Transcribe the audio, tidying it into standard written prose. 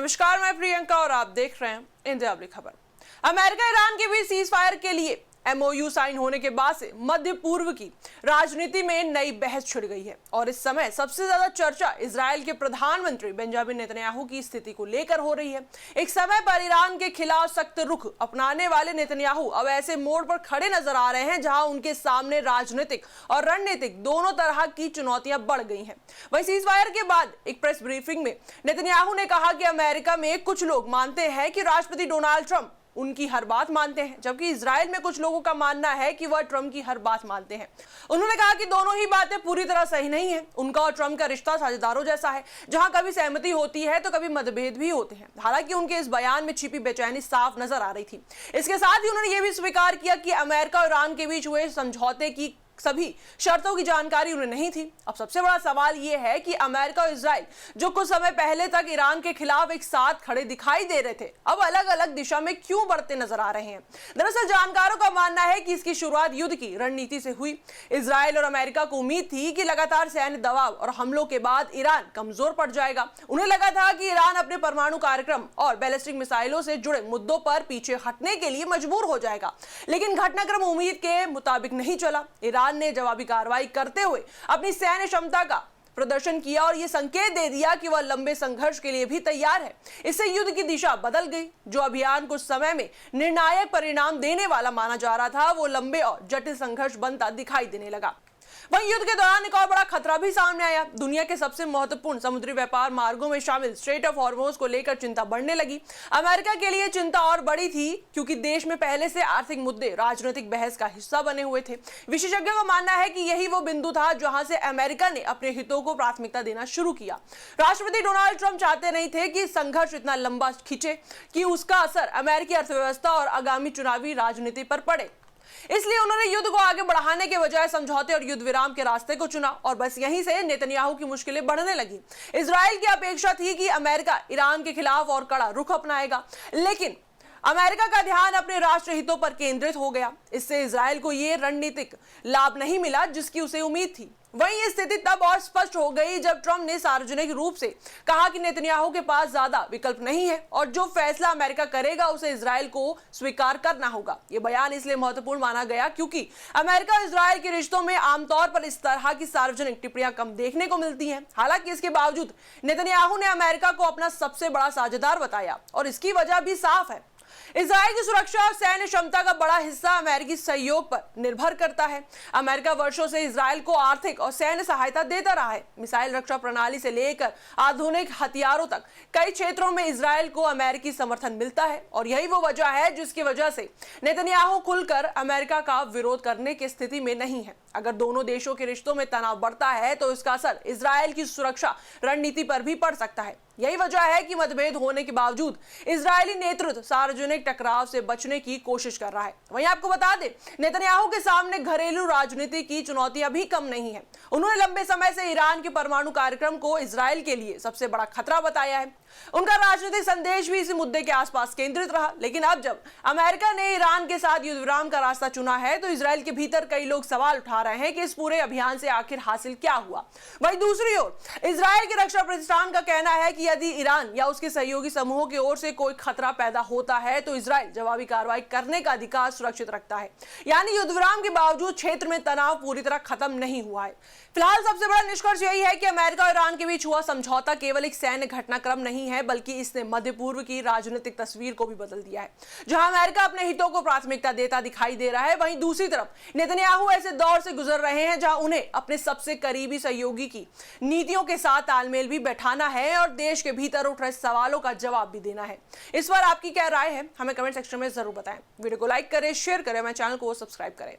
नमस्कार, मैं प्रियंका और आप देख रहे हैं इंडिया अपनी खबर। अमेरिका ईरान के बीच सीज फायर के लिए MOU साइन होने के बाद से मध्य पूर्व की राजनीति में नई बहस छिड़ गई है और इस समय सबसे ज्यादा चर्चा इजराइल के प्रधानमंत्री बेंजामिन नेतन्याहू की स्थिति को लेकर हो रही है। एक समय पर ईरान के खिलाफ सख्त रुख अपनाने वाले नेतन्याहू अब ऐसे मोड़ पर खड़े नजर आ रहे हैं जहां उनके सामने राजनीतिक और रणनीतिक दोनों तरह की चुनौतियां बढ़ गई हैं। वहीं सीज फायर के बाद एक प्रेस ब्रीफिंग में नेतन्याहू ने कहा कि अमेरिका में कुछ लोग मानते हैं कि राष्ट्रपति डोनाल्ड ट्रंप उनकी हर बात मानते हैं, जबकि इजराइल में कुछ लोगों का मानना है कि वह ट्रंप की हर बात मानते हैं। उन्होंने कहा कि दोनों ही बातें पूरी तरह सही नहीं है। उनका और ट्रंप का रिश्ता साझेदारों जैसा है, जहां कभी सहमति होती है तो कभी मतभेद भी होते हैं। हालांकि उनके इस बयान में छिपी बेचैनी साफ नजर आ रही थी। इसके साथ ही उन्होंने यह भी स्वीकार किया कि अमेरिका और ईरान के बीच हुए समझौते की सभी शर्तों की जानकारी उन्हें नहीं थी। अब सबसे बड़ा सवाल यह है कि अमेरिका और इजराइल जो कुछ समय पहले तक ईरान के खिलाफ एक साथ खड़े दिखाई दे रहे थे, अब अलग अलग दिशा में क्यों बढ़ते नजर आ रहे हैं। दरअसल जानकारों का मानना है कि इसकी शुरुआत युद्ध की रणनीति से हुई। इजराइल और अमेरिका को उम्मीद थी कि लगातार सैन्य दबाव और हमलों के बाद ईरान कमजोर पड़ जाएगा। उन्हें लगा था कि ईरान अपने परमाणु कार्यक्रम और बैलिस्टिक मिसाइलों से जुड़े मुद्दों पर पीछे हटने के लिए मजबूर हो जाएगा, लेकिन घटनाक्रम उम्मीद के मुताबिक नहीं चला। ईरान ने जवाबी कार्रवाई करते हुए अपनी सैन्य क्षमता का प्रदर्शन किया और यह संकेत दे दिया कि वह लंबे संघर्ष के लिए भी तैयार है। इससे युद्ध की दिशा बदल गई। जो अभियान कुछ समय में निर्णायक परिणाम देने वाला माना जा रहा था, वो लंबे और जटिल संघर्ष बनता दिखाई देने लगा। वहीं युद्ध के दौरान एक और बड़ा खतरा भी सामने आया। दुनिया के सबसे महत्वपूर्ण समुद्री व्यापार मार्गों में शामिल स्ट्रेट ऑफ हॉर्मुज को लेकर चिंता बढ़ने लगी। अमेरिका के लिए चिंता और बड़ी थी क्योंकि देश में पहले से आर्थिक मुद्दे राजनीतिक बहस का हिस्सा बने हुए थे। विशेषज्ञों का मानना है कि यही वो बिंदु था जहां से अमेरिका ने अपने हितों को प्राथमिकता देना शुरू किया। राष्ट्रपति डोनाल्ड ट्रंप चाहते नहीं थे कि संघर्ष इतना लंबा खिंचे कि उसका असर अमेरिकी अर्थव्यवस्था और आगामी चुनावी राजनीति पर पड़े। इसलिए उन्होंने युद्ध को आगे बढ़ाने के बजाय समझौते और युद्ध विराम के रास्ते को चुना और बस यहीं से नेतन्याहू की मुश्किलें बढ़ने लगी। इजराइल की अपेक्षा थी कि अमेरिका ईरान के खिलाफ और कड़ा रुख अपनाएगा, लेकिन अमेरिका का ध्यान अपने राष्ट्र हितों पर केंद्रित हो गया। इससे इजराइल को यह रणनीतिक लाभ नहीं मिला जिसकी उसे उम्मीद थी। वहीं ये स्थिति तब और स्पष्ट हो गई जब ट्रंप ने सार्वजनिक रूप से कहा कि नेतन्याहू के पास ज्यादा विकल्प नहीं है और जो फैसला अमेरिका करेगा उसे इजराइल को स्वीकार करना होगा। ये बयान इसलिए महत्वपूर्ण माना गया क्योंकि अमेरिका और इजराइल के रिश्तों में आमतौर पर इस तरह की सार्वजनिक टिप्पणियां कम देखने को मिलती हैं। हालांकि इसके बावजूद नेतन्याहू ने अमेरिका को अपना सबसे बड़ा साझेदार बताया और इसकी वजह भी साफ है। इजराइल की सुरक्षा और सैन्य क्षमता का बड़ा हिस्सा अमेरिकी सहयोग पर निर्भर करता है। अमेरिका वर्षों से इजराइल को आर्थिक और सैन्य सहायता देता रहा है। मिसाइल रक्षा प्रणाली से लेकर आधुनिक हथियारों तक कई क्षेत्रों में इजराइल को अमेरिकी समर्थन मिलता है और यही वो वजह है जिसकी वजह से नेतन्याहू खुलकर अमेरिका का विरोध करने की स्थिति में नहीं है। अगर दोनों देशों के रिश्तों में तनाव बढ़ता है तो इसका असर इजराइल की सुरक्षा रणनीति पर भी पड़ सकता है। यही वजह है कि मतभेद होने के बावजूद इजरायली नेतृत्व सार्वजनिक टकराव से बचने की कोशिश कर रहा है। वहीं आपको बता दें, नेतन्याहू के सामने घरेलू राजनीति की चुनौतियां भी कम नहीं है। उन्होंने लंबे समय से ईरान के परमाणु कार्यक्रम को इजराइल के लिए सबसे बड़ा खतरा बताया है। उनका राजनीतिक संदेश भी इसी मुद्दे के आसपास केंद्रित रहा। लेकिन अब जब अमेरिका ने ईरान के साथ युद्ध विराम का रास्ता चुना है तो इजराइल के भीतर कई लोग सवाल उठा रहे हैं कि इस पूरे अभियान से आखिर हासिल क्या हुआ। वहीं दूसरी ओर इजराइल के रक्षा प्रतिष्ठान का कहना है कि यदि ईरान या उसके सहयोगी समूहों की ओर से कोई खतरा पैदा होता है तो इजराइल जवाबी कार्रवाई करने का अधिकार सुरक्षित रखता है। यानी युद्ध विराम के बावजूद क्षेत्र में तनाव पूरी तरह खत्म नहीं हुआ है। फिलहाल सबसे बड़ा निष्कर्ष यही है कि अमेरिका और ईरान के बीच हुआ समझौता केवल एक सैन्य घटनाक्रम नहीं है, बल्कि इसने मध्य पूर्व की राजनीतिक तस्वीर को भी बदल दिया है। जहां अमेरिका अपने हितों को प्राथमिकता देता दिखाई दे रहा है, वहीं दूसरी तरफ नेतन्याहू ऐसे दौर से गुजर रहे हैं जहां उन्हें अपने सबसे करीबी सहयोगी की नीतियों के साथ तालमेल भी बैठाना है और देश के भीतर उठ रहे सवालों का जवाब भी देना है। इस पर आपकी क्या राय है, हमें कमेंट सेक्शन में जरूर बताएं। वीडियो को लाइक करें, शेयर करें, हमारे चैनल को सब्सक्राइब करें।